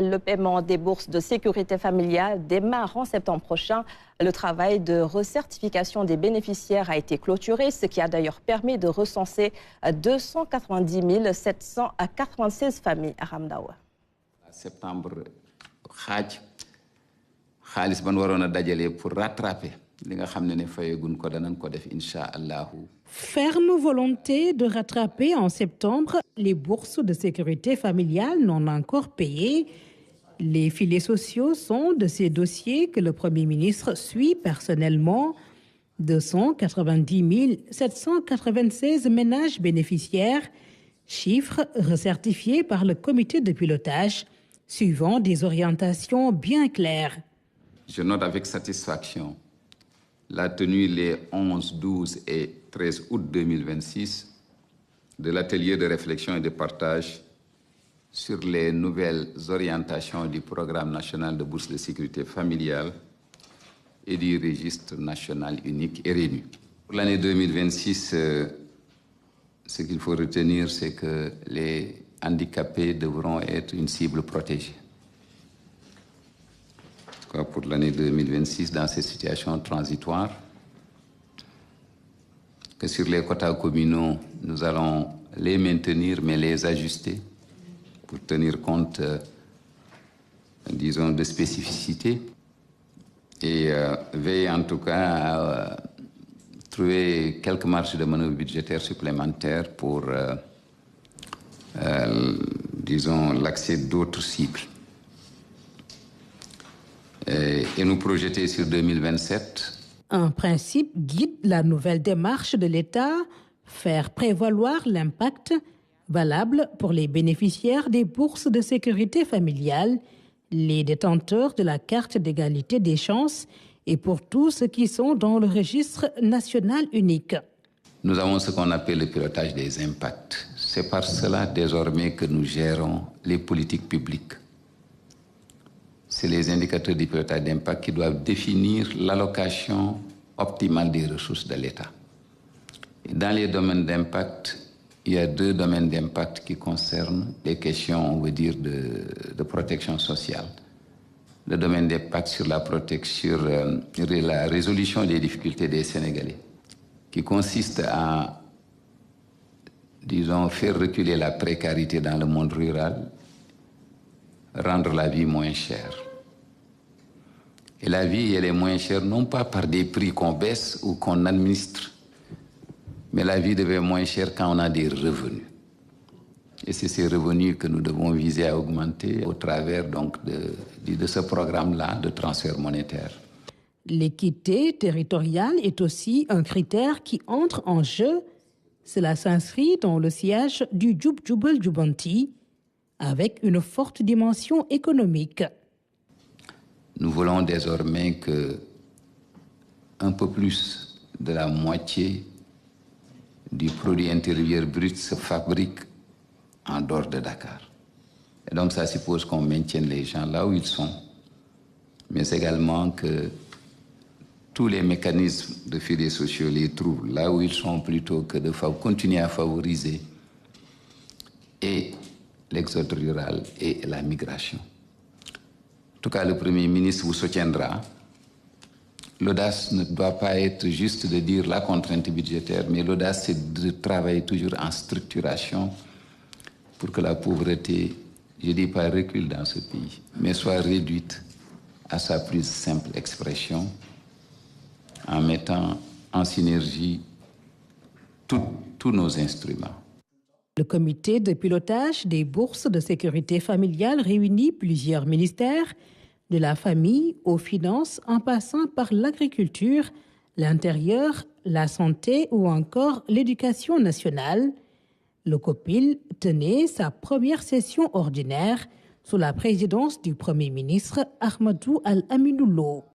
Le paiement des bourses de sécurité familiale démarre en septembre prochain. Le travail de recertification des bénéficiaires a été clôturé, ce qui a d'ailleurs permis de recenser 290 796 familles à Ramdawa. Septembre, xaalis ban waroon a dajale pour rattraper li nga xam ne fayagun ko danañ ko def incha allahu. Ferme volonté de rattraper en septembre les bourses de sécurité familiale non encore payées. Les filets sociaux sont de ces dossiers que le Premier ministre suit personnellement. 290 796 ménages bénéficiaires, chiffre recertifié par le comité de pilotage, suivant des orientations bien claires. Je note avec satisfaction la tenue les 11, 12 et 13 août 2026 de l'atelier de réflexion et de partage sur les nouvelles orientations du programme national de bourse de sécurité familiale et du registre national unique RNU. Pour l'année 2026, ce qu'il faut retenir, c'est que les handicapés devront être une cible protégée. Pour l'année 2026, dans ces situations transitoires, que sur les quotas communaux, nous allons les maintenir, mais les ajuster pour tenir compte, disons, de spécificités et veiller en tout cas à trouver quelques marges de manœuvre budgétaires supplémentaires pour, disons, l'accès d'autres cibles. Et nous projeter sur 2027. Un principe guide la nouvelle démarche de l'État, faire prévaloir l'impact valable pour les bénéficiaires des bourses de sécurité familiale, les détenteurs de la carte d'égalité des chances et pour tous ceux qui sont dans le registre national unique. Nous avons ce qu'on appelle le pilotage des impacts. C'est par cela désormais que nous gérons les politiques publiques. C'est les indicateurs du pilotage d'impact qui doivent définir l'allocation optimale des ressources de l'État. Dans les domaines d'impact, il y a deux domaines d'impact qui concernent les questions, on veut dire, de protection sociale. Le domaine d'impact sur la résolution des difficultés des Sénégalais, qui consiste à, disons, faire reculer la précarité dans le monde rural, rendre la vie moins chère. Et la vie, elle est moins chère, non pas par des prix qu'on baisse ou qu'on administre, mais la vie devient moins chère quand on a des revenus. Et c'est ces revenus que nous devons viser à augmenter au travers donc de ce programme-là de transfert monétaire. L'équité territoriale est aussi un critère qui entre en jeu. Cela s'inscrit dans le sillage du Djoub Djoubel Djoubanti, avec une forte dimension économique. Nous voulons désormais que un peu plus de la moitié du produit intérieur brut se fabrique en dehors de Dakar. Et donc ça suppose qu'on maintienne les gens là où ils sont, mais également que tous les mécanismes de filets sociaux les trouvent là où ils sont plutôt que de continuer à favoriser et l'exode rural et la migration. En tout cas, le Premier ministre vous soutiendra. L'audace ne doit pas être juste de dire la contrainte budgétaire, mais l'audace, c'est de travailler toujours en structuration pour que la pauvreté, je ne dis pas recule dans ce pays, mais soit réduite à sa plus simple expression en mettant en synergie tous nos instruments. Le comité de pilotage des bourses de sécurité familiale réunit plusieurs ministères, de la famille aux finances en passant par l'agriculture, l'intérieur, la santé ou encore l'éducation nationale. Le COPIL tenait sa première session ordinaire sous la présidence du Premier ministre Ahmadou Al-Aminou Lo.